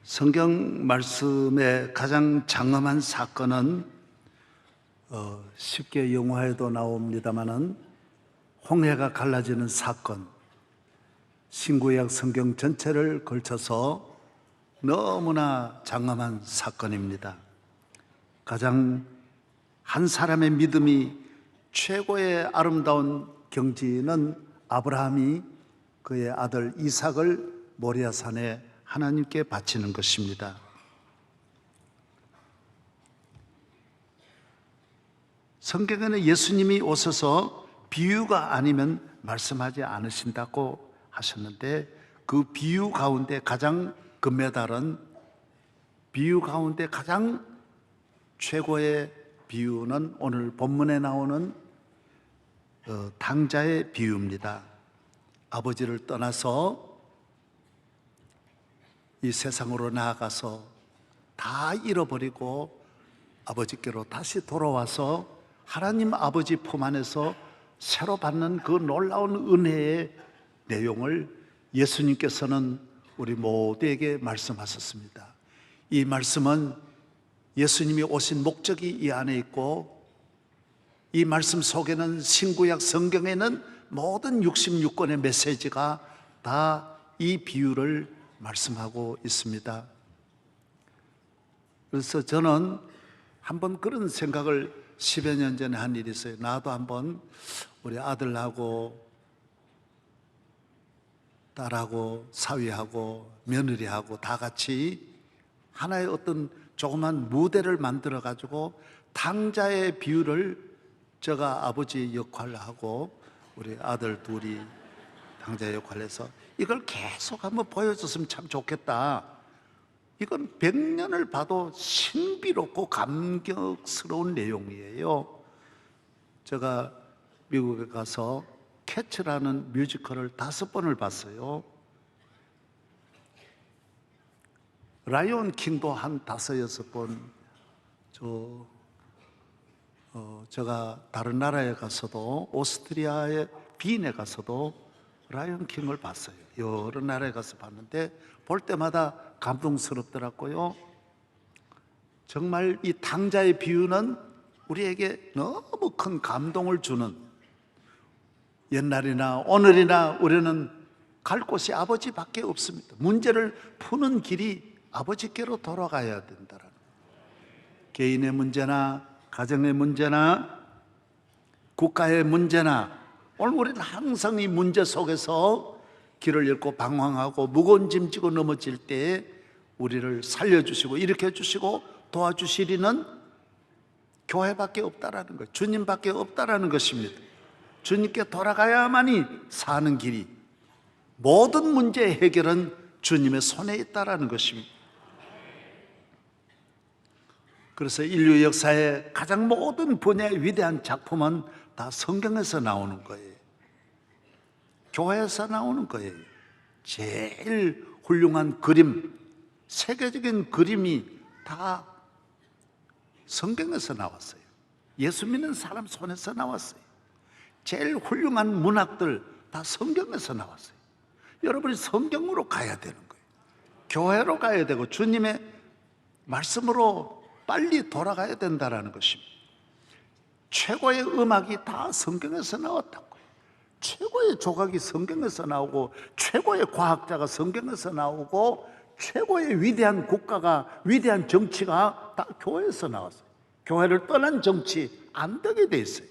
성경 말씀의 가장 장엄한 사건은 쉽게 영화에도 나옵니다마는 홍해가 갈라지는 사건, 신구약 성경 전체를 걸쳐서 너무나 장엄한 사건입니다. 가장 한 사람의 믿음이 최고의 아름다운 경지는 아브라함이 그의 아들 이삭을 모리아산에 하나님께 바치는 것입니다. 성경에는 예수님이 오셔서 비유가 아니면 말씀하지 않으신다고 하셨는데, 그 비유 가운데 가장 금메달은, 비유 가운데 가장 최고의 비유는 오늘 본문에 나오는 당자의 비유입니다. 아버지를 떠나서 이 세상으로 나아가서 다 잃어버리고 아버지께로 다시 돌아와서 하나님 아버지 품 안에서 새로 받는 그 놀라운 은혜의 내용을 예수님께서는 우리 모두에게 말씀하셨습니다. 이 말씀은 예수님이 오신 목적이 이 안에 있고, 이 말씀 속에는 신구약 성경에는 모든 66권의 메시지가 다 이 비유를 말씀하고 있습니다. 그래서 저는 한번 그런 생각을 10여 년 전에 한 일이 있어요. 나도 한번 우리 아들하고 딸하고 사위하고 며느리하고 다 같이 하나의 어떤 조그만 무대를 만들어 가지고 탕자의 비유를, 제가 아버지 역할을 하고 우리 아들 둘이 탕자 역할을 해서 이걸 계속 한번 보여줬으면 참 좋겠다. 이건 100년을 봐도 신비롭고 감격스러운 내용이에요. 제가 미국에 가서 캐츠라는 뮤지컬을 5번을 봤어요. 라이온 킹도 한 5, 6번, 제가 다른 나라에 가서도, 오스트리아의 빈에 가서도 라이온 킹을 봤어요. 여러 나라에 가서 봤는데 볼 때마다 감동스럽더라고요. 정말 이 탕자의 비유는 우리에게 너무 큰 감동을 주는, 옛날이나 오늘이나 우리는 갈 곳이 아버지밖에 없습니다. 문제를 푸는 길이 아버지께로 돌아가야 된다라는, 개인의 문제나 가정의 문제나 국가의 문제나, 오늘 우리는 항상 이 문제 속에서 길을 잃고 방황하고 무거운 짐 지고 넘어질 때에 우리를 살려주시고 일으켜주시고 도와주시리는 교회밖에 없다라는 거예요. 주님밖에 없다라는 것입니다. 주님께 돌아가야만이 사는 길이, 모든 문제의 해결은 주님의 손에 있다라는 것입니다. 그래서 인류 역사의 가장 모든 분야의 위대한 작품은 다 성경에서 나오는 거예요. 교회에서 나오는 거예요. 제일 훌륭한 그림, 세계적인 그림이 다 성경에서 나왔어요. 예수 믿는 사람 손에서 나왔어요. 제일 훌륭한 문학들 다 성경에서 나왔어요. 여러분이 성경으로 가야 되는 거예요. 교회로 가야 되고 주님의 말씀으로 빨리 돌아가야 된다는 것입니다. 최고의 음악이 다 성경에서 나왔다고요. 최고의 조각이 성경에서 나오고, 최고의 과학자가 성경에서 나오고, 최고의 위대한 국가가, 위대한 정치가 다 교회에서 나왔어요. 교회를 떠난 정치 안 되게 돼 있어요.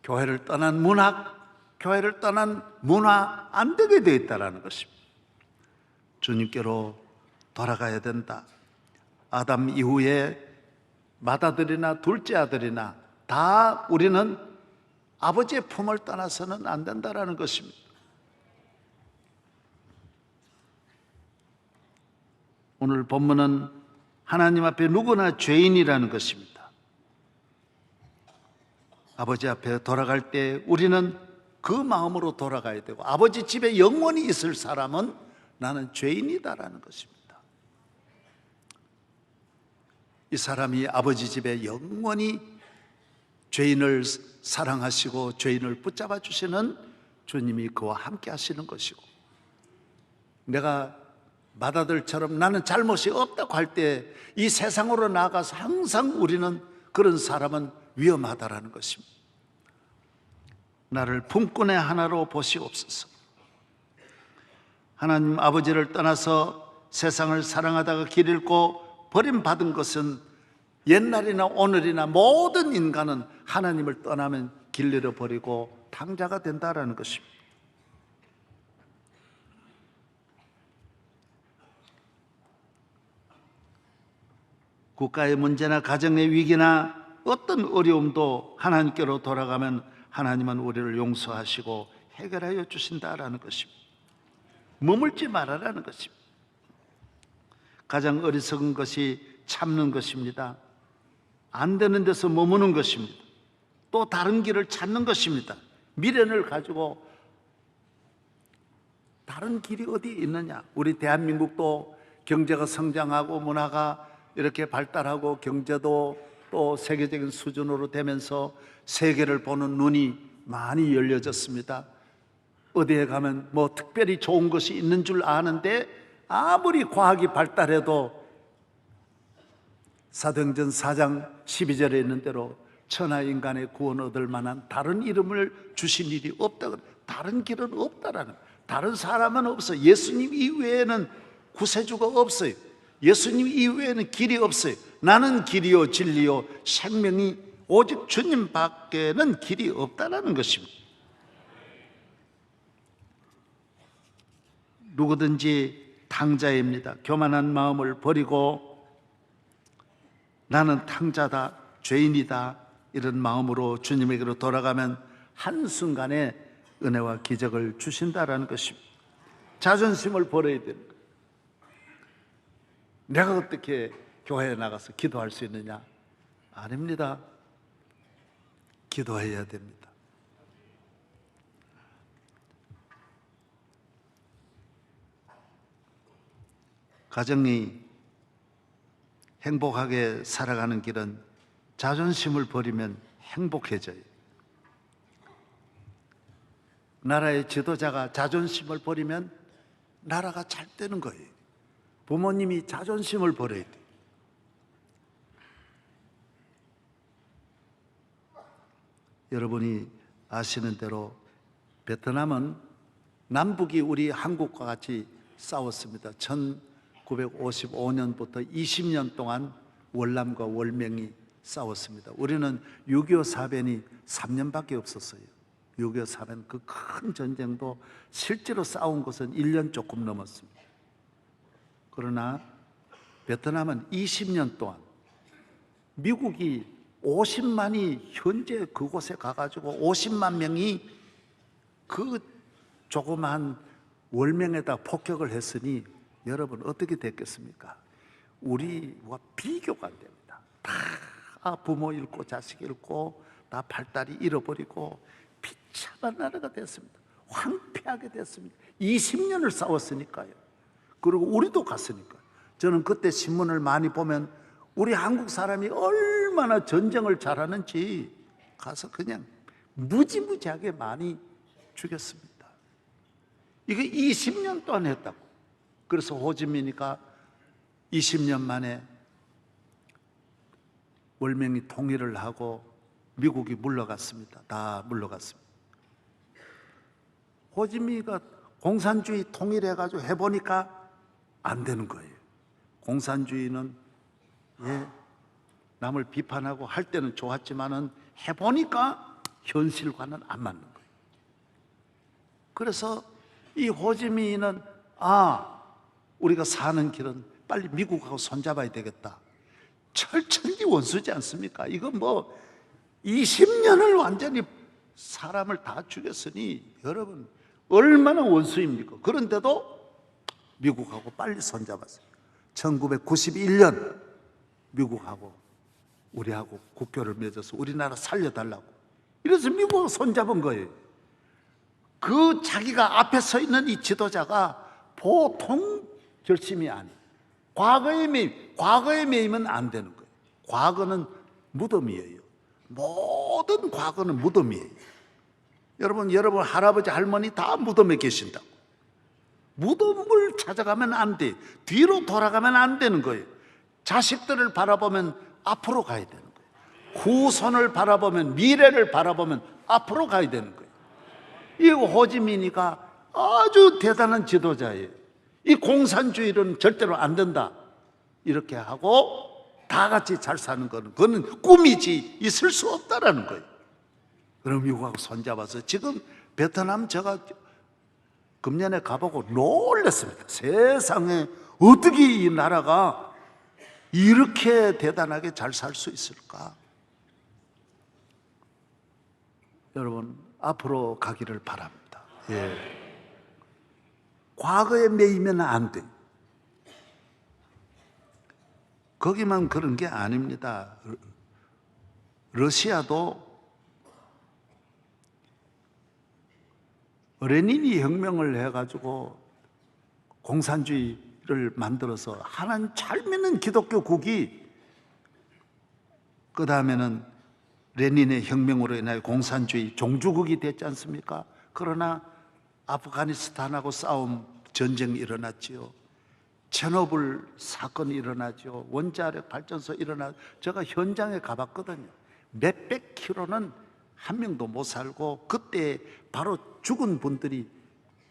교회를 떠난 문학, 교회를 떠난 문화 안 되게 돼 있다는 것입니다. 주님께로 돌아가야 된다. 아담 이후에 맏아들이나 둘째 아들이나 다 우리는 아버지의 품을 떠나서는 안 된다는 것입니다. 오늘 본문은 하나님 앞에 누구나 죄인이라는 것입니다. 아버지 앞에 돌아갈 때 우리는 그 마음으로 돌아가야 되고, 아버지 집에 영원히 있을 사람은 나는 죄인이다라는 것입니다. 이 사람이 아버지 집에 영원히 죄인을 사랑하시고 죄인을 붙잡아 주시는 주님이 그와 함께 하시는 것이고, 내가 마다들처럼 나는 잘못이 없다고 할 때 이 세상으로 나아가서 항상 우리는 그런 사람은 위험하다라는 것입니다. 나를 품꾼의 하나로 보시옵소서. 하나님 아버지를 떠나서 세상을 사랑하다가 길 잃고 버림받은 것은 옛날이나 오늘이나 모든 인간은 하나님을 떠나면 길 잃어버리고 탕자가 된다라는 것입니다. 국가의 문제나 가정의 위기나 어떤 어려움도 하나님께로 돌아가면 하나님은 우리를 용서하시고 해결하여 주신다라는 것입니다. 머물지 말아라는 것입니다. 가장 어리석은 것이 참는 것입니다. 안 되는 데서 머무는 것입니다. 또 다른 길을 찾는 것입니다. 미련을 가지고 다른 길이 어디 있느냐? 우리 대한민국도 경제가 성장하고 문화가 이렇게 발달하고 경제도 또 세계적인 수준으로 되면서 세계를 보는 눈이 많이 열려졌습니다. 어디에 가면 뭐 특별히 좋은 것이 있는 줄 아는데 아무리 과학이 발달해도 사도행전 4장 12절에 있는 대로 천하인간의 구원 얻을 만한 다른 이름을 주신 일이 없다. 다른 길은 없다라는, 다른 사람은 없어. 예수님 이외에는 구세주가 없어요. 예수님 이외에는 길이 없어요. 나는 길이요 진리요 생명이 오직 주님 밖에는 길이 없다라는 것입니다. 누구든지 탕자입니다. 교만한 마음을 버리고 나는 탕자다, 죄인이다 이런 마음으로 주님에게로 돌아가면 한순간에 은혜와 기적을 주신다라는 것입니다. 자존심을 버려야 됩니다. 내가 어떻게 교회에 나가서 기도할 수 있느냐? 아닙니다. 기도해야 됩니다. 가정이 행복하게 살아가는 길은 자존심을 버리면 행복해져요. 나라의 지도자가 자존심을 버리면 나라가 잘 되는 거예요. 부모님이 자존심을 버려야 돼요. 여러분이 아시는 대로 베트남은 남북이 우리 한국과 같이 싸웠습니다. 1955년부터 20년 동안 월남과 월맹이 싸웠습니다. 우리는 6.25 사변이 3년밖에 없었어요. 6.25 사변 그 큰 전쟁도 실제로 싸운 것은 1년 조금 넘었습니다. 그러나 베트남은 20년 동안 미국이 50만이 현재 그곳에 가가지고 50만 명이 그 조그만 월명에다 폭격을 했으니 여러분 어떻게 됐겠습니까? 우리와 비교가 안 됩니다. 다 부모 잃고 자식 잃고 다 발달이 잃어버리고 비참한 나라가 됐습니다. 황폐하게 됐습니다. 20년을 싸웠으니까요. 그리고 우리도 갔으니까. 저는 그때 신문을 많이 보면 우리 한국 사람이 얼마나 전쟁을 잘하는지 가서 그냥 무지무지하게 많이 죽였습니다. 이게 20년 동안 했다고. 그래서 호지민이가 20년 만에 월명이 통일을 하고 미국이 물러갔습니다. 다 물러갔습니다. 호지민이가 공산주의 통일해가지고 해보니까 안 되는 거예요. 공산주의는 남을 비판하고 할 때는 좋았지만은 해보니까 현실과는 안 맞는 거예요. 그래서 이 호지민은 우리가 사는 길은 빨리 미국하고 손잡아야 되겠다. 철천지 원수지 않습니까? 이거 뭐 20년을 완전히 사람을 다 죽였으니 여러분 얼마나 원수입니까? 그런데도 미국하고 빨리 손잡았어요. 1991년 미국하고 우리하고 국교를 맺어서 우리나라 살려달라고. 이래서 미국하고 손잡은 거예요. 그 자기가 앞에 서 있는 이 지도자가 보통 결심이 아니에요. 과거에 매이면 안 되는 거예요. 과거는 무덤이에요. 모든 과거는 무덤이에요. 여러분 할아버지 할머니 다 무덤에 계신다고. 무덤을 찾아가면 안 돼. 뒤로 돌아가면 안 되는 거예요. 자식들을 바라보면 앞으로 가야 되는 거예요. 후손을 바라보면, 미래를 바라보면 앞으로 가야 되는 거예요. 이 호지민이가 아주 대단한 지도자예요. 이 공산주의는 절대로 안 된다, 이렇게 하고 다 같이 잘 사는 거는, 그거는 꿈이지 있을 수 없다라는 거예요. 그럼 이거하고 손잡아서 지금 베트남, 제가 금년에 가보고 놀랐습니다. 세상에 어떻게 이 나라가 이렇게 대단하게 잘 살 수 있을까? 여러분, 앞으로 가기를 바랍니다. 예. 과거에 매이면 안 돼. 거기만 그런 게 아닙니다. 러시아도 레닌이 혁명을 해가지고 공산주의를 만들어서 하나님 잘 믿는 기독교국이, 그 다음에는 레닌의 혁명으로 인하여 공산주의 종주국이 됐지 않습니까? 그러나 아프가니스탄하고 싸움, 전쟁이 일어났지요. 체노블 사건이 일어나죠. 원자력 발전소 일어나, 제가 현장에 가봤거든요. 몇백 킬로는 한 명도 못 살고, 그때 바로 죽은 분들이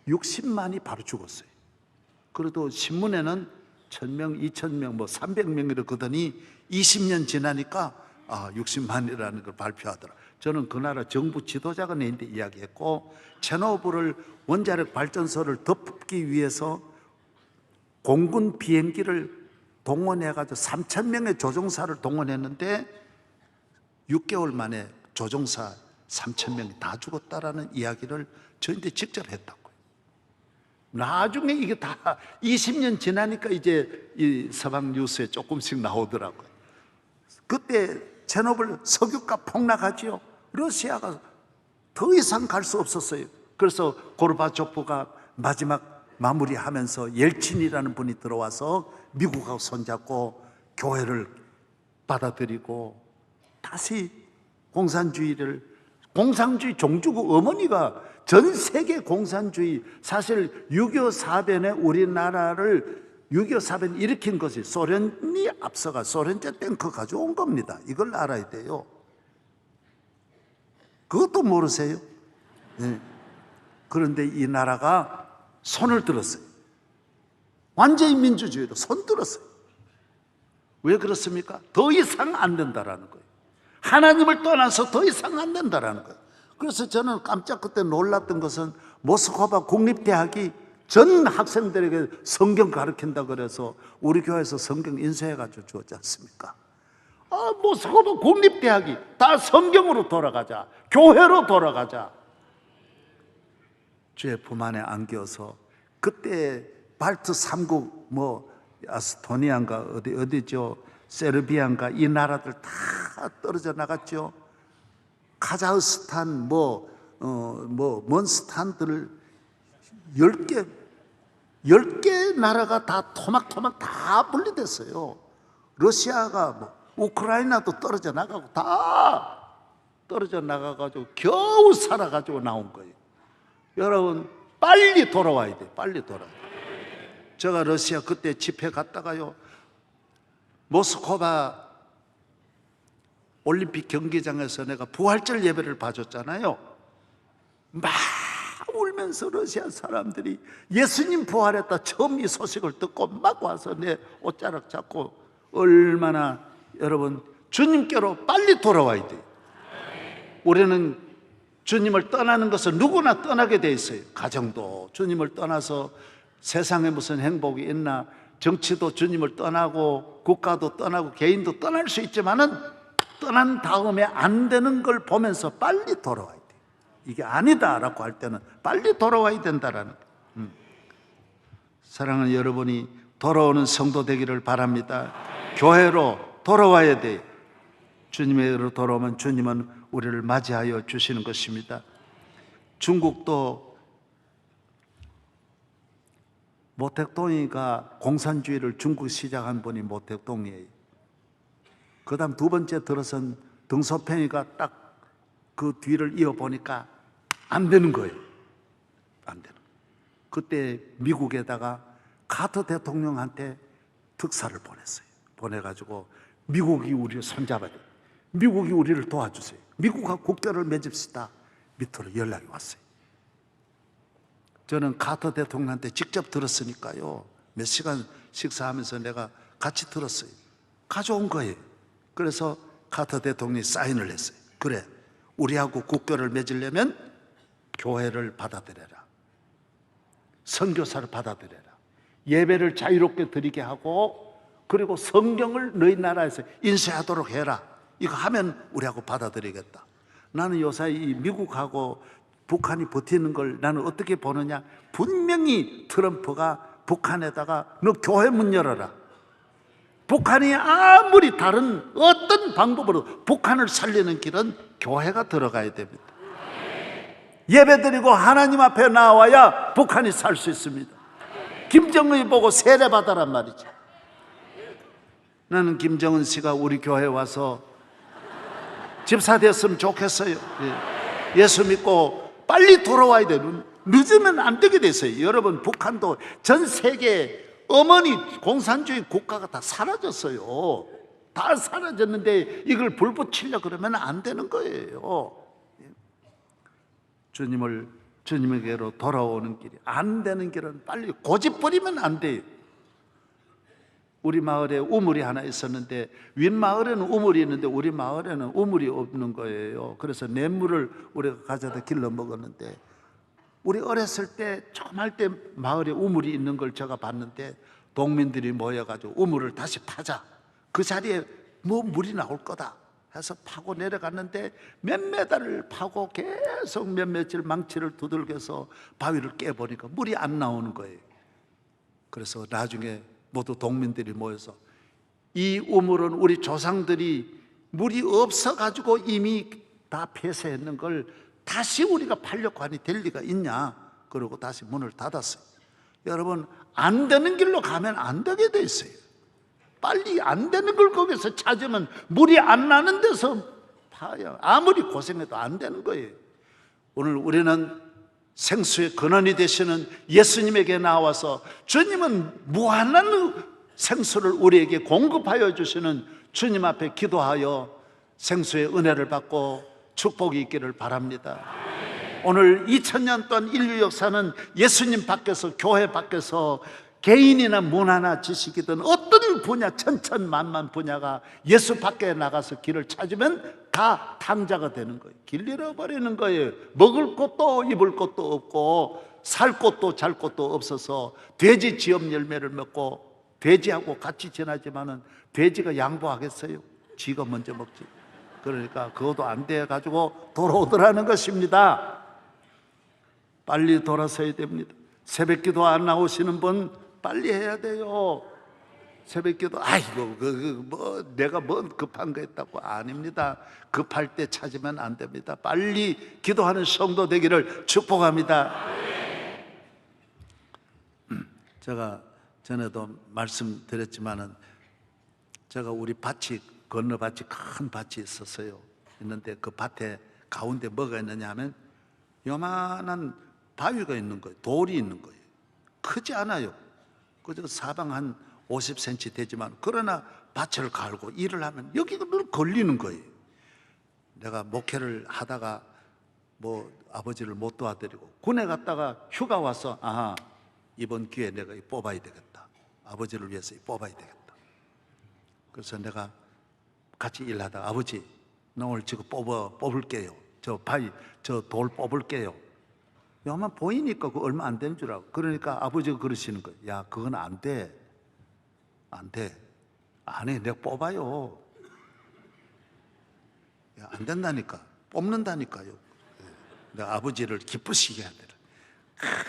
60만이 바로 죽었어요. 그래도 신문에는 1000명, 2000명, 뭐 300명 이러거더니 20년 지나니까 60만이라는 걸 발표하더라. 저는 그 나라 정부 지도자가 내한테 이야기했고, 체노블을, 원자력 발전소를 덮기 위해서 공군 비행기를 동원해가지고 3000명의 조종사를 동원했는데 6개월 만에 조종사 3000명이 다 죽었다라는 이야기를 저한테 직접 했다고요. 나중에 이게 다 20년 지나니까 이제 이 서방 뉴스에 조금씩 나오더라고요. 그때 체노블 석유가 폭락하지요. 러시아가 더 이상 갈 수 없었어요. 그래서 고르바초프가 마지막 마무리하면서 옐친이라는 분이 들어와서 미국하고 손잡고 교회를 받아들이고 다시 공산주의 종주국, 어머니가 전 세계 공산주의, 사실 6.25 사변에 우리나라를 6.25 사변 일으킨 것이 소련이 앞서가 소련제 탱크 가져온 겁니다. 이걸 알아야 돼요. 그것도 모르세요? 네. 그런데 이 나라가 손을 들었어요. 완전히 민주주의로 손 들었어요. 왜 그렇습니까? 더 이상 안 된다라는 거예요. 하나님을 떠나서 더 이상 안 된다라는 거예요. 그래서 저는 깜짝 그때 놀랐던 것은, 모스크바 국립대학이 전 학생들에게 성경 가르친다 그래서 우리 교회에서 성경 인쇄해가지고 주었지 않습니까? 모스크바 국립대학이 다 성경으로 돌아가자, 교회로 돌아가자. 주의 품 안에 안겨서, 그때 발트 3국, 뭐 아스토니아인가 어디죠, 세르비아인가, 이 나라들 다 떨어져 나갔죠. 카자흐스탄, 먼 스탄들 10개 나라가 다 토막토막 다 분리됐어요. 러시아가 우크라이나도 떨어져 나가고 다 떨어져 나가가지고 겨우 살아가지고 나온 거예요. 여러분, 빨리 돌아와야 돼. 빨리 돌아와야 돼. 제가 러시아 그때 집회 갔다가요, 모스크바 올림픽 경기장에서 내가 부활절 예배를 봐줬잖아요. 막 울면서 러시아 사람들이 예수님 부활했다 처음 이 소식을 듣고 막 와서 내 옷자락 잡고, 얼마나 여러분 주님께로 빨리 돌아와야 돼요. 우리는 주님을 떠나는 것을 누구나 떠나게 돼 있어요. 가정도 주님을 떠나서 세상에 무슨 행복이 있나, 정치도 주님을 떠나고 국가도 떠나고 개인도 떠날 수 있지만은 떠난 다음에 안 되는 걸 보면서 빨리 돌아와야 돼요. 이게 아니다라고 할 때는 빨리 돌아와야 된다라는 거예요. 사랑하는 여러분이 돌아오는 성도 되기를 바랍니다. 교회로 돌아와야 돼요. 주님의로 돌아오면 주님은 우리를 맞이하여 주시는 것입니다. 중국도 모택동이가 공산주의를 중국 시작한 분이 모택동이에요. 그 다음 두 번째 들어선 등소평이가 딱 그 뒤를 이어보니까 안 되는 거예요. 안 되는 거예요. 그때 미국에다가 카터 대통령한테 특사를 보냈어요. 보내가지고 미국이 우리를 손잡아야 돼. 미국이 우리를 도와주세요. 미국과 국교를 맺읍시다. 밑으로 연락이 왔어요. 저는 카터 대통령한테 직접 들었으니까요. 몇 시간 식사하면서 내가 같이 들었어요. 가져온 거예요. 그래서 카터 대통령이 사인을 했어요. 그래, 우리하고 국교를 맺으려면 교회를 받아들여라. 선교사를 받아들여라. 예배를 자유롭게 드리게 하고, 그리고 성경을 너희 나라에서 인쇄하도록 해라. 이거 하면 우리하고 받아들이겠다. 나는 요새 이 미국하고 북한이 버티는 걸 나는 어떻게 보느냐. 분명히 트럼프가 북한에다가 너 교회 문 열어라. 북한이 아무리 다른 어떤 방법으로 북한을 살리는 길은 교회가 들어가야 됩니다. 예배드리고 하나님 앞에 나와야 북한이 살 수 있습니다. 김정은이 보고 세례받아란 말이죠. 나는 김정은 씨가 우리 교회에 와서 집사 됐으면 좋겠어요. 예수 믿고 빨리 돌아와야 돼요. 늦으면 안 되게 됐어요. 여러분, 북한도 전 세계 어머니 공산주의 국가가 다 사라졌어요. 다 사라졌는데 이걸 불 붙이려고 그러면 안 되는 거예요. 주님에게로 돌아오는 길이 안 되는 길은 빨리 고집버리면 안 돼요. 우리 마을에 우물이 하나 있었는데 윗마을에는 우물이 있는데 우리 마을에는 우물이 없는 거예요. 그래서 냇물을 우리가 가져다 길러 먹었는데, 우리 어렸을 때 조금 할 때 마을에 우물이 있는 걸 제가 봤는데 동민들이 모여가지고 우물을 다시 파자. 그 자리에 뭐 물이 나올 거다 해서 파고 내려갔는데 몇 메달을 파고 계속 몇 며칠 망치를 두들겨서 바위를 깨보니까 물이 안 나오는 거예요. 그래서 나중에 모두 동민들이 모여서 이 우물은 우리 조상들이 물이 없어가지고 이미 다 폐쇄했는 걸 다시 우리가 팔려고 하니 될 리가 있냐. 그러고 다시 문을 닫았어요. 여러분, 안 되는 길로 가면 안 되게 돼 있어요. 빨리 안 되는 걸 거기서 찾으면 물이 안 나는 데서 파야 아무리 고생해도 안 되는 거예요. 오늘 우리는 생수의 근원이 되시는 예수님에게 나와서 주님은 무한한 생수를 우리에게 공급하여 주시는 주님 앞에 기도하여 생수의 은혜를 받고 축복이 있기를 바랍니다. 오늘 2000년 동안 인류 역사는 예수님 밖에서, 교회 밖에서 개인이나 문화나 지식이든 어떤 분야, 천천만만 분야가 예수 밖에 나가서 길을 찾으면 다 탕자가 되는 거예요. 길 잃어버리는 거예요. 먹을 것도 입을 것도 없고 살 곳도 잘 곳도 없어서 돼지 지엽 열매를 먹고 돼지하고 같이 지나지만은 돼지가 양보하겠어요? 지가 먼저 먹지. 그러니까 그것도 안 돼 가지고 돌아오더라는 것입니다. 빨리 돌아서야 됩니다. 새벽기도 안 나오시는 분 빨리 해야 돼요. 새벽기도 아이고 뭐 내가 뭐 급한 거 했다고. 아닙니다. 급할 때 찾으면 안 됩니다. 빨리 기도하는 성도 되기를 축복합니다. 제가 전에도 말씀드렸지만은 제가 우리 밭이 건너 밭이 큰 밭이 있었어요. 있는데 그 밭에 가운데 뭐가 있느냐 하면 요만한 바위가 있는 거예요. 돌이 있는 거예요. 크지 않아요. 그저 사방 한 50cm 되지만, 그러나 밭을 갈고 일을 하면 여기가 늘 걸리는 거예요. 내가 목회를 하다가 뭐 아버지를 못 도와드리고 군에 갔다가 휴가 와서 이번 기회에 내가 뽑아야 되겠다. 아버지를 위해서 뽑아야 되겠다. 그래서 내가 같이 일하다가 아버지, 나 오늘 지금 뽑을게요. 저 바위, 저 돌 뽑을게요. 요만 보이니까 그 얼마 안 되는 줄 알고. 그러니까 아버지가 그러시는 거예요. 야, 그건 안 돼. 안 돼. 안 해. 내가 뽑아요. 야, 안 된다니까. 뽑는다니까요. 내가 아버지를 기쁘시게 해야 돼.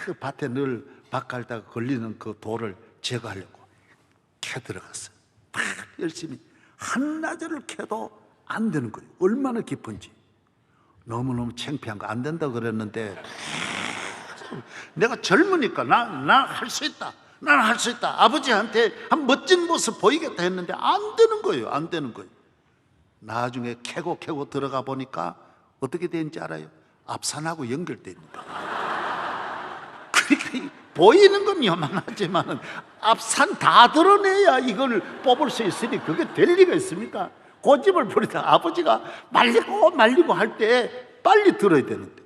그 밭에 늘 밭 갈다가 걸리는 그 돌을 제거하려고 캐 들어갔어요. 막 열심히 한나절을 캐도 안 되는 거예요. 얼마나 깊은지. 너무너무 창피한 거. 안 된다 그랬는데 내가 젊으니까 나 할 수 있다. 나는 할 수 있다. 아버지한테 한 멋진 모습 보이겠다 했는데 안 되는 거예요. 안 되는 거예요. 나중에 캐고 들어가 보니까 어떻게 되는지 알아요? 앞산하고 연결됩니다. 보이는 건 요만하지만 앞산 다 드러내야 이걸 뽑을 수 있으니 그게 될 리가 있습니까? 고집을 부리다 아버지가 말리고 할 때 빨리 들어야 되는데.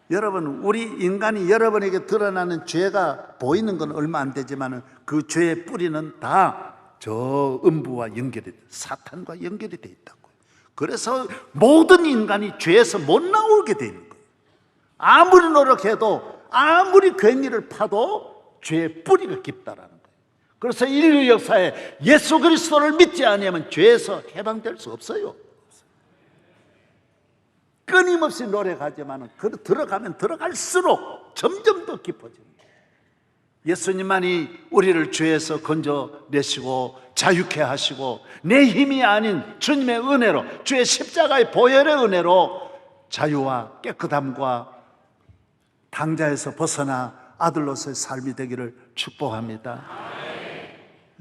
여러분, 우리 인간이 여러분에게 드러나는 죄가 보이는 건 얼마 안 되지만 그 죄의 뿌리는 다 저 음부와 연결이 돼, 사탄과 연결이 돼 있다고. 그래서 모든 인간이 죄에서 못 나오게 돼 있는 거예요. 아무리 노력해도, 아무리 괭이를 파도 죄의 뿌리가 깊다라는 거예요. 그래서 인류 역사에 예수 그리스도를 믿지 않으면 죄에서 해방될 수 없어요. 끊임없이 노력하지만 들어가면 들어갈수록 점점 더 깊어집니다. 예수님만이 우리를 죄에서 건져내시고 자유케 하시고 내 힘이 아닌 주님의 은혜로, 주의 십자가의 보혈의 은혜로 자유와 깨끗함과 당자에서 벗어나 아들로서의 삶이 되기를 축복합니다.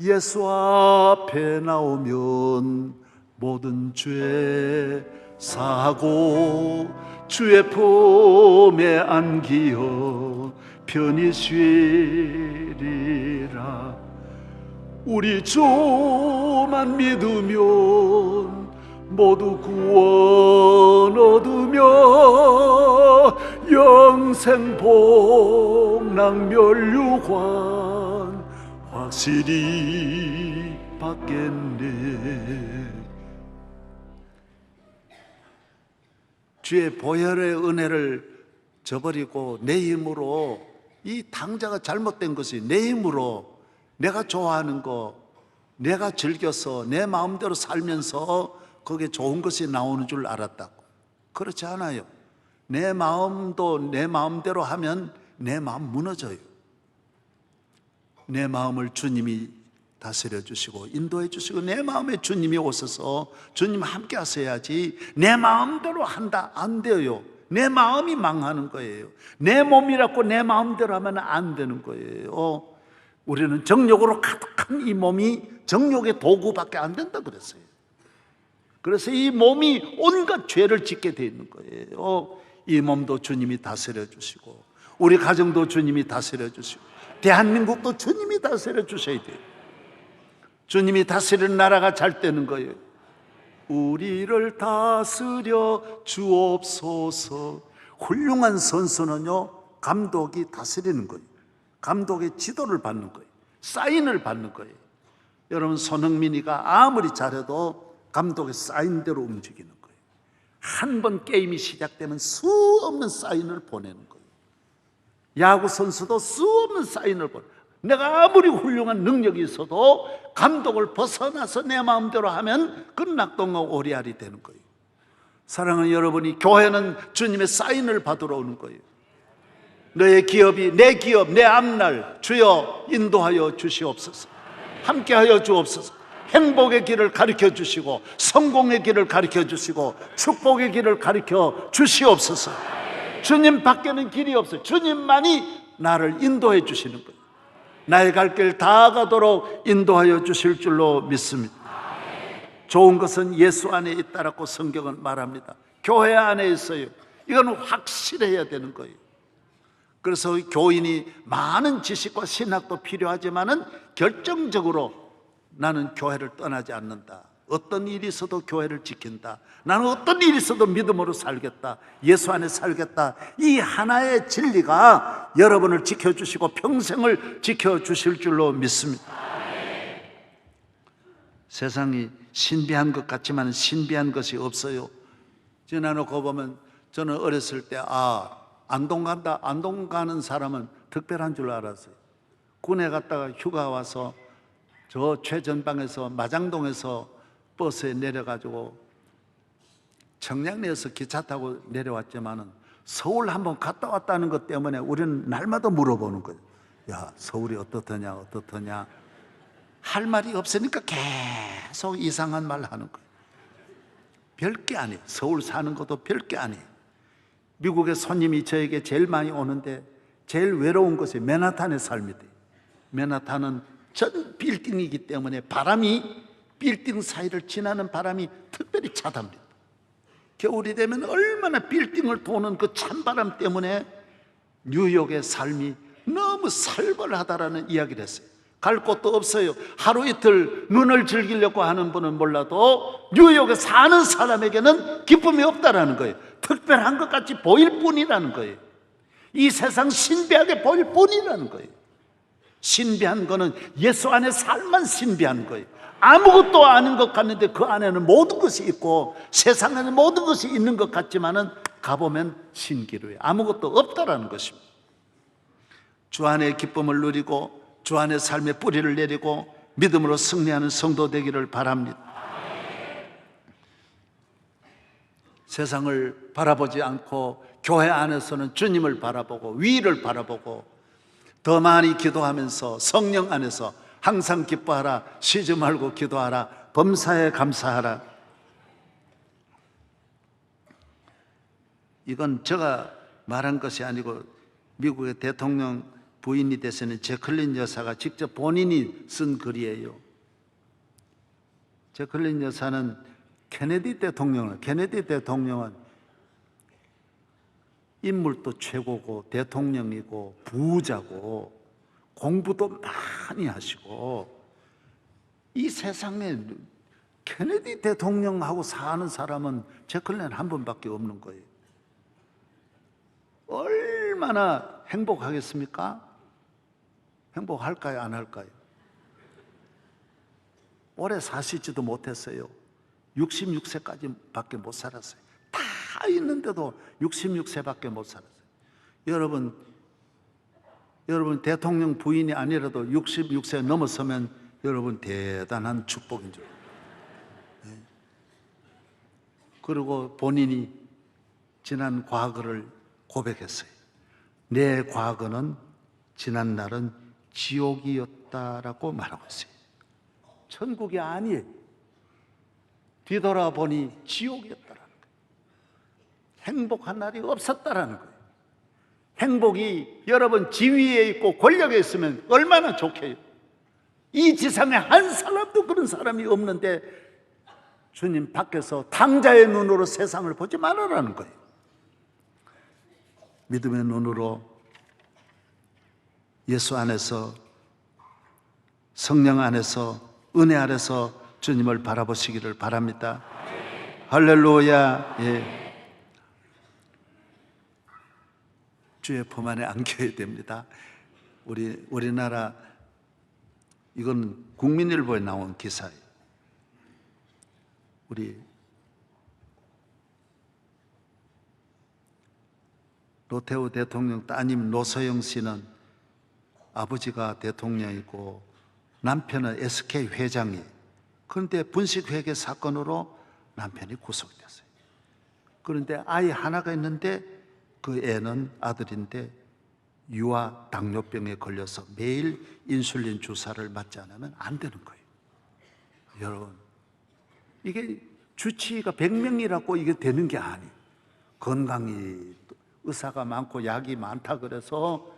예수 앞에 나오면 모든 죄 사고 주의 품에 안기어 편히 쉬리라. 우리 주만 믿으면 모두 구원 얻으며 영생 복락 멸류관 확실히 받겠네. 주의 보혈의 은혜를 저버리고 내 힘으로, 이 당자가 잘못된 것이 내 힘으로 내가 좋아하는 거, 내가 즐겨서 내 마음대로 살면서 거기에 좋은 것이 나오는 줄 알았다고. 그렇지 않아요. 내 마음도 내 마음대로 하면 내 마음 무너져요. 내 마음을 주님이 다스려 주시고 인도해 주시고 내 마음에 주님이 오셔서 주님 함께 하셔야지 내 마음대로 한다 안 돼요. 내 마음이 망하는 거예요. 내 몸이라고 내 마음대로 하면 안 되는 거예요. 우리는 정욕으로 가득한 이 몸이 정욕의 도구밖에 안 된다 그랬어요. 그래서 이 몸이 온갖 죄를 짓게 돼 있는 거예요. 이 몸도 주님이 다스려 주시고 우리 가정도 주님이 다스려 주시고 대한민국도 주님이 다스려 주셔야 돼요. 주님이 다스리는 나라가 잘 되는 거예요. 우리를 다스려 주옵소서. 훌륭한 선수는요, 감독이 다스리는 거예요. 감독의 지도를 받는 거예요. 사인을 받는 거예요. 여러분, 손흥민이가 아무리 잘해도 감독의 사인대로 움직이는 거예요. 한 번 게임이 시작되면 수 없는 사인을 보내는 거예요. 야구 선수도 수 없는 사인을 보내는 거예요. 내가 아무리 훌륭한 능력이 있어도 감독을 벗어나서 내 마음대로 하면 그건 낙동과 오리알이 되는 거예요. 사랑하는 여러분이, 교회는 주님의 사인을 받으러 오는 거예요. 너의 기업이, 내 기업, 내 앞날 주여 인도하여 주시옵소서. 함께하여 주옵소서. 행복의 길을 가르쳐 주시고 성공의 길을 가르쳐 주시고 축복의 길을 가르쳐 주시옵소서. 주님 밖에는 길이 없어요. 주님만이 나를 인도해 주시는 거예요. 나의 갈 길 다 가도록 인도하여 주실 줄로 믿습니다. 좋은 것은 예수 안에 있다라고 성경은 말합니다. 교회 안에 있어요. 이건 확실해야 되는 거예요. 그래서 교인이 많은 지식과 신학도 필요하지만은 결정적으로 나는 교회를 떠나지 않는다. 어떤 일이 있어도 교회를 지킨다. 나는 어떤 일이 있어도 믿음으로 살겠다. 예수 안에 살겠다. 이 하나의 진리가 여러분을 지켜주시고 평생을 지켜주실 줄로 믿습니다. 세상이 신비한 것 같지만 신비한 것이 없어요. 지나놓고 보면 저는 어렸을 때 안동 간다. 안동 가는 사람은 특별한 줄 알았어요. 군에 갔다가 휴가 와서 저 최전방에서 마장동에서 버스에 내려가지고 청량리에서 기차 타고 내려왔지만은 서울 한번 갔다 왔다는 것 때문에 우리는 날마다 물어보는 거예요. 야, 서울이 어떻더냐 어떻더냐. 할 말이 없으니까 계속 이상한 말 하는 거예요. 별게 아니에요. 서울 사는 것도 별게 아니에요. 미국의 손님이 저에게 제일 많이 오는데 제일 외로운 것이 맨하탄의 삶이에요. 맨하탄은 전 빌딩이기 때문에 바람이 빌딩 사이를 지나는 바람이 특별히 차답니다. 겨울이 되면 얼마나 빌딩을 도는 그 찬바람 때문에 뉴욕의 삶이 너무 살벌하다라는 이야기를 했어요. 갈 곳도 없어요. 하루 이틀 눈을 즐기려고 하는 분은 몰라도 뉴욕에 사는 사람에게는 기쁨이 없다라는 거예요. 특별한 것 같이 보일 뿐이라는 거예요. 이 세상 신비하게 보일 뿐이라는 거예요. 신비한 거는 예수 안에 삶만 신비한 거예요. 아무것도 아닌 것 같는데 그 안에는 모든 것이 있고 세상에는 모든 것이 있는 것 같지만은 가보면 신기루예요. 아무것도 없다라는 것입니다. 주 안의 기쁨을 누리고 주 안의 삶의 뿌리를 내리고 믿음으로 승리하는 성도 되기를 바랍니다. 세상을 바라보지 않고 교회 안에서는 주님을 바라보고 위를 바라보고 더 많이 기도하면서 성령 안에서 항상 기뻐하라, 쉬지 말고 기도하라, 범사에 감사하라. 이건 제가 말한 것이 아니고 미국의 대통령 부인이 되시는 제클린 여사가 직접 본인이 쓴 글이에요. 제클린 여사는 케네디 대통령은 인물도 최고고 대통령이고 부자고 공부도 많이 하시고 이 세상에 케네디 대통령하고 사는 사람은 제클린 한 분밖에 없는 거예요. 얼마나 행복하겠습니까? 행복할까요? 안 할까요? 오래 사시지도 못했어요. 66세까지 밖에 못 살았어요. 다 있는데도 66세밖에 못 살았어요. 여러분 대통령 부인이 아니라도 66세 넘어서면 여러분 대단한 축복인 줄. 그리고 본인이 지난 과거를 고백했어요. 내 과거는 지난 날은 지옥이었다라고 말하고 있어요. 천국이 아니에요. 뒤돌아보니 지옥이었다라는 거예요. 행복한 날이 없었다라는 거예요. 행복이 여러분 지위에 있고 권력에 있으면 얼마나 좋게요. 이 지상에 한 사람도 그런 사람이 없는데 주님 밖에서 당자의 눈으로 세상을 보지 말아라는 거예요. 믿음의 눈으로 예수 안에서 성령 안에서 은혜 안에서 주님을 바라보시기를 바랍니다. 할렐루야. 예. 주의 품 안에 안겨야 됩니다. 우리나라 이건 국민일보에 나온 기사예요. 우리 노태우 대통령 따님 노소영 씨는 아버지가 대통령이고 남편은 SK 회장이에요. 그런데 분식회계 사건으로 남편이 구속됐어요. 그런데 아이 하나가 있는데 그 애는 아들인데 유아 당뇨병에 걸려서 매일 인슐린 주사를 맞지 않으면 안 되는 거예요. 여러분, 이게 주치의가 100명이라고 이게 되는 게 아니에요. 건강이 의사가 많고 약이 많다 그래서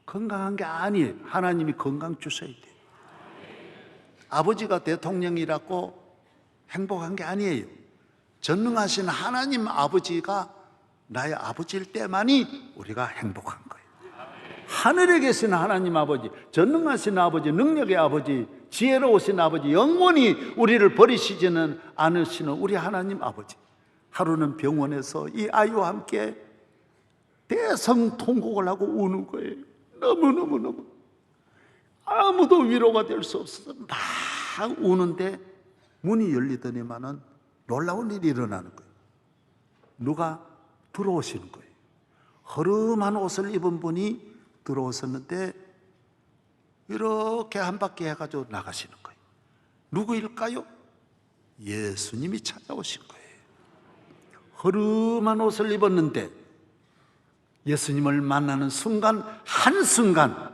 건강한 게 아니에요. 하나님이 건강 주셔야 돼요. 아버지가 대통령이라고 행복한 게 아니에요. 전능하신 하나님 아버지가 나의 아버지일 때만이 우리가 행복한 거예요. 하늘에 계신 하나님 아버지, 전능하신 아버지, 능력의 아버지, 지혜로우신 아버지, 영원히 우리를 버리시지는 않으시는 우리 하나님 아버지. 하루는 병원에서 이 아이와 함께 대성통곡을 하고 우는 거예요. 너무너무 아무도 위로가 될 수 없어서 막 우는데 문이 열리더니만은 놀라운 일이 일어나는 거예요. 누가 들어오시는 거예요. 허름한 옷을 입은 분이 들어오셨는데 이렇게 한 바퀴 해가지고 나가시는 거예요. 누구일까요? 예수님이 찾아오신 거예요. 허름한 옷을 입었는데 예수님을 만나는 순간, 한순간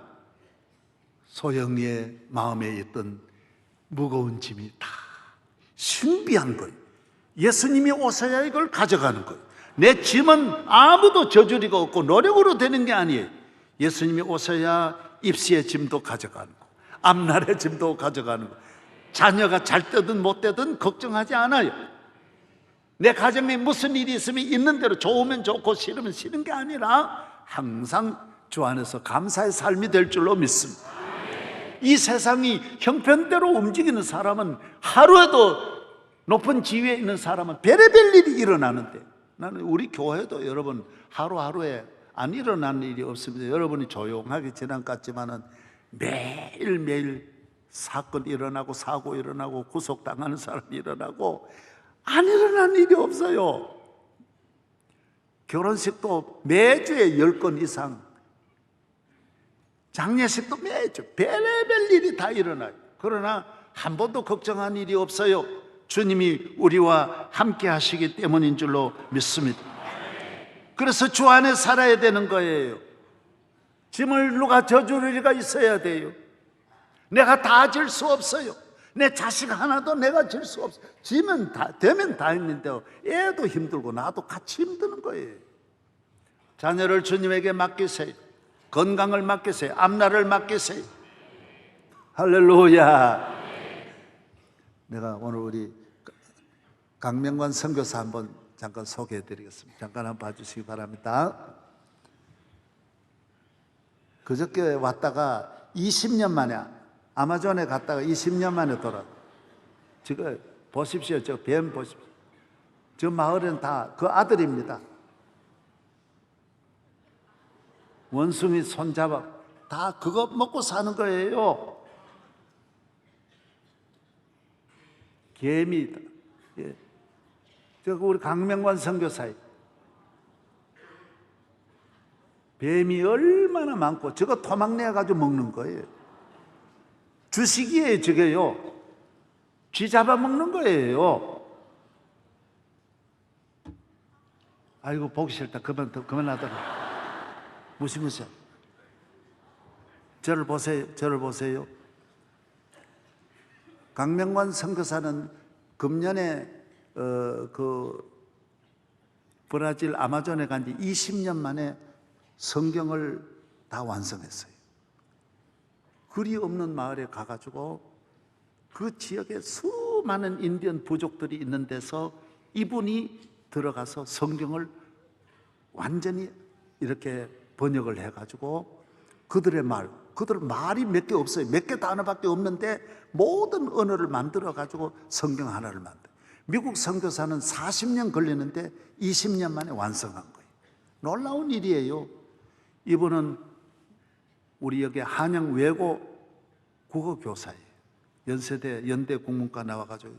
소영이의 마음에 있던 무거운 짐이 다 신비한 거예요. 예수님이 오셔야 이걸 가져가는 거예요. 내 짐은 아무도 저주리가 없고 노력으로 되는 게 아니에요. 예수님이 오셔야 입시의 짐도 가져가는 거, 앞날의 짐도 가져가는 거. 자녀가 잘 되든 못 되든 걱정하지 않아요. 내 가정에 무슨 일이 있으면 있는 대로 좋으면 좋고 싫으면 싫은 게 아니라 항상 주 안에서 감사의 삶이 될 줄로 믿습니다. 이 세상이 형편대로 움직이는 사람은, 하루에도 높은 지위에 있는 사람은 별의별 일이 일어나는데, 나는 우리 교회도 여러분 하루하루에 안 일어나는 일이 없습니다. 여러분이 조용하게 지난 것 같지만은 매일매일 사건 일어나고 사고 일어나고 구속당하는 사람이 일어나고 안 일어나는 일이 없어요. 결혼식도 매주에 10건 이상, 장례식도 매주 별의별 일이 다 일어나요. 그러나 한 번도 걱정한 일이 없어요. 주님이 우리와 함께 하시기 때문인 줄로 믿습니다. 그래서 주 안에 살아야 되는 거예요. 짐을 누가 져줄 리가 있어야 돼요. 내가 다 질 수 없어요. 내 자식 하나도 내가 질 수 없어요. 지면 다 되면 다 했는데 애도 힘들고 나도 같이 힘드는 거예요. 자녀를 주님에게 맡기세요. 건강을 맡기세요. 앞날을 맡기세요. 할렐루야. 내가 오늘 우리 강명관 선교사 한번 잠깐 소개해 드리겠습니다. 잠깐 한번 봐주시기 바랍니다. 그저께 왔다가 20년 만에, 아마존에 갔다가 20년 만에 돌아. 지금 보십시오. 저 뱀 보십시오. 저 마을은 다 그 아들입니다. 원숭이 손잡아 다 그거 먹고 사는 거예요. 개미. 예. 저 우리 강명관 선교사님, 뱀이 얼마나 많고 저거 토막내 가지고 먹는 거예요. 주식이에요. 저게요. 쥐 잡아먹는 거예요. 아이고 보기 싫다. 그만하더라. 무시무시. 저를 보세요. 저를 보세요. 강명관 선교사는 금년에 그 브라질 아마존에 간 지 20년 만에 성경을 다 완성했어요. 글이 없는 마을에 가가지고 그 지역에 수많은 인디언 부족들이 있는 데서 이분이 들어가서 성경을 완전히 이렇게 번역을 해가지고 그들의 말이 몇 개 없어요. 몇 개 단어밖에 없는데 모든 언어를 만들어가지고 성경 하나를 만들어요. 미국 선교사는 40년 걸리는데 20년 만에 완성한 거예요. 놀라운 일이에요. 이분은 우리 여기 한양 외고 국어 교사예요. 연대 국문과 나와가지고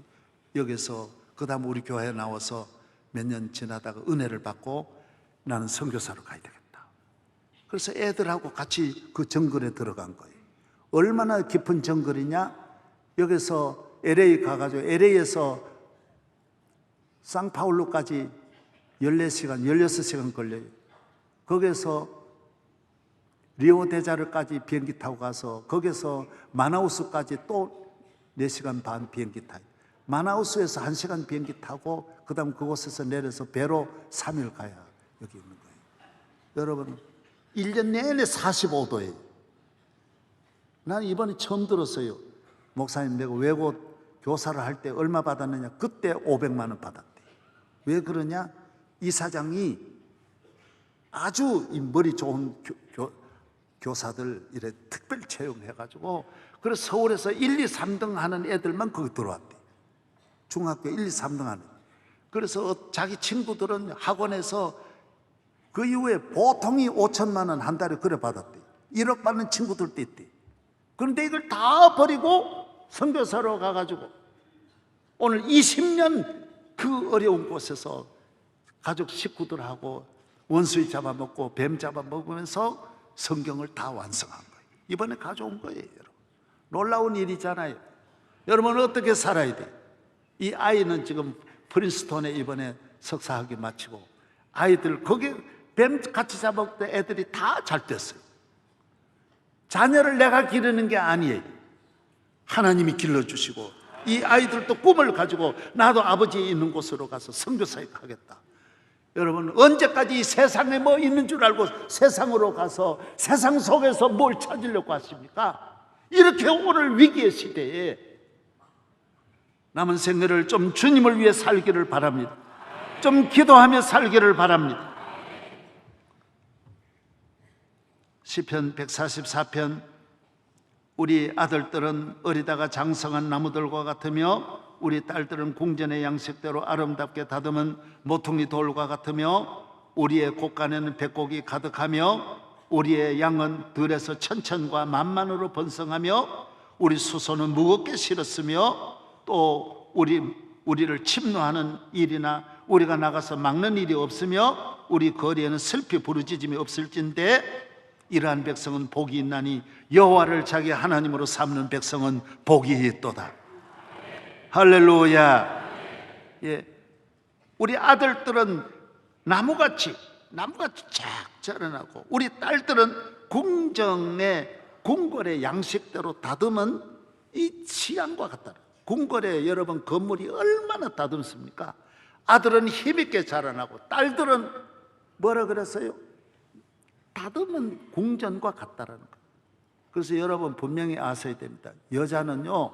여기서 그 다음 우리 교회에 나와서 몇 년 지나다가 은혜를 받고 나는 선교사로 가야 되겠다. 그래서 애들하고 같이 그 정글에 들어간 거예요. 얼마나 깊은 정글이냐? 여기서 LA 가가지고 LA에서 상파울루까지 14시간, 16시간 걸려요. 거기서 리오데자르까지 비행기 타고 가서 거기서 마나우스까지 또 4시간 반 비행기 타요. 마나우스에서 1시간 비행기 타고 그 다음 그곳에서 내려서 배로 3일 가야 여기 있는 거예요. 여러분 1년 내내 45도예요. 난 이번에 처음 들었어요. 목사님 내가 외고 교사를 할 때 얼마 받았느냐? 그때 500만 원 받았대. 왜 그러냐? 이사장이 아주 머리 좋은 교사들 이래 특별 채용해가지고 그래서 서울에서 1, 2, 3등 하는 애들만 거기 들어왔대. 중학교 1, 2, 3등 하는. 그래서 자기 친구들은 학원에서 그 이후에 보통이 5천만 원 한 달에 그래 받았대. 1억 받는 친구들도 있대. 그런데 이걸 다 버리고 선교사로 가가지고 오늘 20년 그 어려운 곳에서 가족 식구들하고 원수이 잡아먹고 뱀 잡아먹으면서 성경을 다 완성한 거예요. 이번에 가져온 거예요. 여러분. 놀라운 일이잖아요. 여러분은 어떻게 살아야 돼요? 이 아이는 지금 프린스톤에 이번에 석사학위 마치고 아이들 거기 뱀 같이 잡아먹을 때 애들이 다 잘 됐어요. 자녀를 내가 기르는 게 아니에요. 하나님이 길러주시고 이 아이들도 꿈을 가지고 나도 아버지 있는 곳으로 가서 선교사역 하겠다. 여러분 언제까지 이 세상에 뭐 있는 줄 알고 세상으로 가서 세상 속에서 뭘 찾으려고 하십니까? 이렇게 오늘 위기의 시대에 남은 생애를 좀 주님을 위해 살기를 바랍니다. 좀 기도하며 살기를 바랍니다. 시편 144편 우리 아들들은 어리다가 장성한 나무들과 같으며 우리 딸들은 궁전의 양식대로 아름답게 다듬은 모퉁이 돌과 같으며 우리의 곳간에는 백곡이 가득하며 우리의 양은 들에서 천천과 만만으로 번성하며 우리 수소는 무겁게 실었으며 또 우리를 침노하는 일이나 우리가 나가서 막는 일이 없으며 우리 거리에는 슬피 부르짖음이 없을진데 이러한 백성은 복이 있나니 여호와를 자기 하나님으로 삼는 백성은 복이 있도다. 할렐루야. 예, 우리 아들들은 나무같이 쫙 자라나고 우리 딸들은 궁궐의 양식대로 다듬은 이 취향과 같다. 궁궐에 여러분 건물이 얼마나 다듬습니까? 아들은 힘있게 자라나고 딸들은 뭐라 그랬어요? 다듬은 궁전과 같다라는 거예요. 그래서 여러분 분명히 아셔야 됩니다. 여자는요,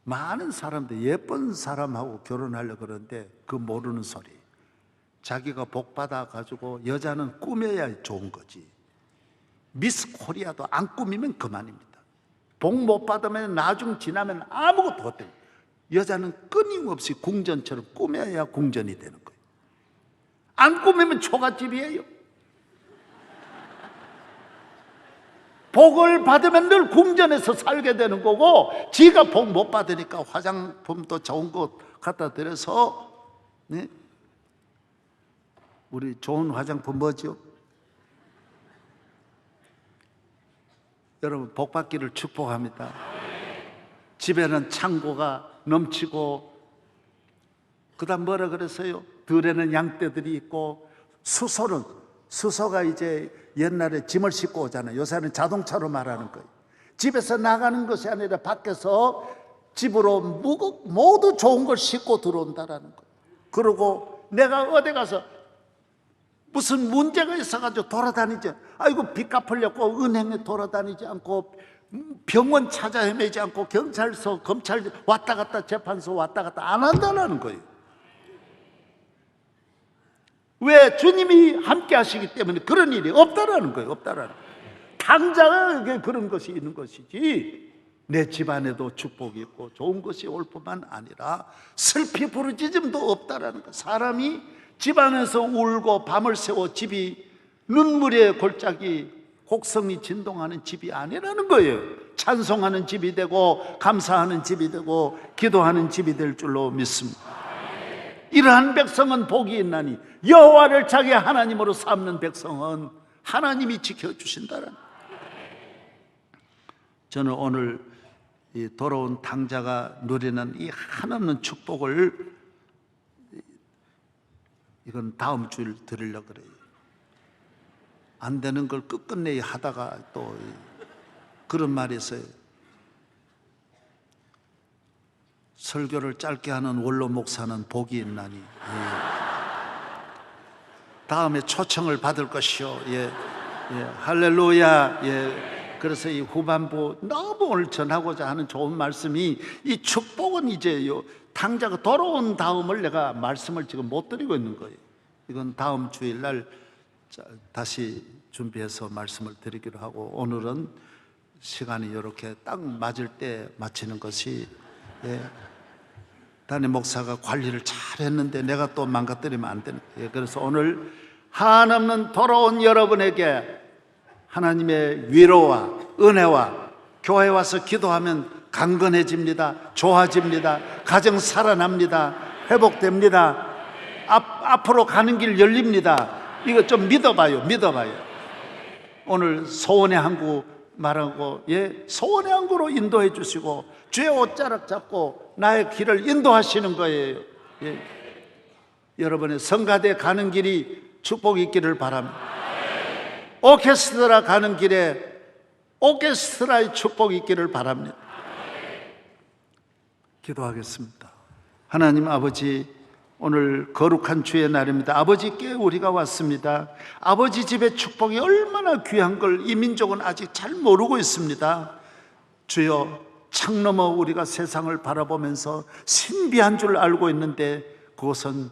많은 사람들 예쁜 사람하고 결혼하려고 그러는데 그 모르는 소리. 자기가 복 받아가지고 여자는 꾸며야 좋은 거지. 미스 코리아도 안 꾸미면 그만입니다. 복 못 받으면 나중 지나면 아무것도 못 돼요. 여자는 끊임없이 궁전처럼 꾸며야 궁전이 되는 거예요. 안 꾸미면 초가집이에요. 복을 받으면 늘 궁전에서 살게 되는 거고, 지가 복 못 받으니까 화장품도 좋은 거 갖다 드려서, 네? 우리 좋은 화장품 뭐죠? 여러분 복 받기를 축복합니다. 집에는 창고가 넘치고, 그 다음 뭐라 그랬어요? 들에는 양떼들이 있고, 수소가 이제 옛날에 짐을 싣고 오잖아요. 요새는 자동차로 말하는 거예요. 집에서 나가는 것이 아니라 밖에서 집으로 모두 좋은 걸 싣고 들어온다라는 거예요. 그리고 내가 어디 가서 무슨 문제가 있어가지고 돌아다니지, 아이고 빚 갚으려고 은행에 돌아다니지 않고, 병원 찾아 헤매지 않고, 경찰서, 검찰 왔다 갔다, 재판소 왔다 갔다 안 한다는 거예요. 왜? 주님이 함께 하시기 때문에 그런 일이 없다라는 거예요. 없다라는 거예요. 당장에 그런 것이 있는 것이지, 내 집안에도 축복이 있고 좋은 것이 올 뿐만 아니라 슬피 부르짖음도 없다라는 거예요. 사람이 집안에서 울고 밤을 새워 집이 눈물의 골짜기, 곡성이 진동하는 집이 아니라는 거예요. 찬송하는 집이 되고 감사하는 집이 되고 기도하는 집이 될 줄로 믿습니다. 이러한 백성은 복이 있나니 여호와를 자기 하나님으로 삼는 백성은 하나님이 지켜주신다는. 저는 오늘 이 돌아온 탕자가 누리는 이 한없는 축복을 이건 다음 주일 드리려고 그래요. 안 되는 걸 끝끝내 하다가 또 그런 말이 있어요. 설교를 짧게 하는 원로 목사는 복이 있나니 다음에 초청을 받을 것이요. 할렐루야. 그래서 이 후반부 너무 오늘 전하고자 하는 좋은 말씀이, 이 축복은 이제요, 탕자가 돌아온 다음을 내가 말씀을 지금 못 드리고 있는 거예요. 이건 다음 주일날 다시 준비해서 말씀을 드리기로 하고, 오늘은 시간이 이렇게 딱 맞을 때 마치는 것이, 담임 목사가 관리를 잘 했는데 내가 또 망가뜨리면 안 되는 거예요. 그래서 오늘 한없는 돌아온 여러분에게 하나님의 위로와 은혜와, 교회 와서 기도하면 강건해집니다. 좋아집니다. 가정 살아납니다. 회복됩니다. 앞으로 가는 길 열립니다. 이거 좀 믿어봐요. 오늘 소원의 항구 말하고, 소원의 항구로 인도해 주시고 주의 옷자락 잡고 나의 길을 인도하시는 거예요. 여러분의 성가대 가는 길이 축복이 있기를 바랍니다. 오케스트라 가는 길에 오케스트라의 축복이 있기를 바랍니다. 기도하겠습니다. 하나님 아버지, 오늘 거룩한 주의 날입니다. 아버지께 우리가 왔습니다. 아버지 집의 축복이 얼마나 귀한 걸 이 민족은 아직 잘 모르고 있습니다. 주여, 창 너머 우리가 세상을 바라보면서 신비한 줄 알고 있는데 그것은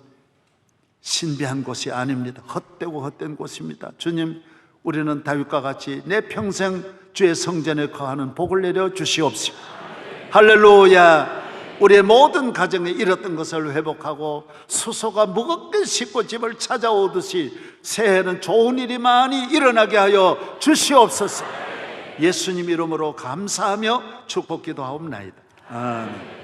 신비한 곳이 아닙니다. 헛되고 헛된 곳입니다. 주님, 우리는 다윗과 같이 내 평생 주의 성전에 거하는 복을 내려 주시옵시고, 할렐루야. 우리의 모든 가정에 잃었던 것을 회복하고 수소가 무겁게 싣고 집을 찾아오듯이 새해에는 좋은 일이 많이 일어나게 하여 주시옵소서. 예수님 이름으로 감사하며 축복 기도하옵나이다. 아멘.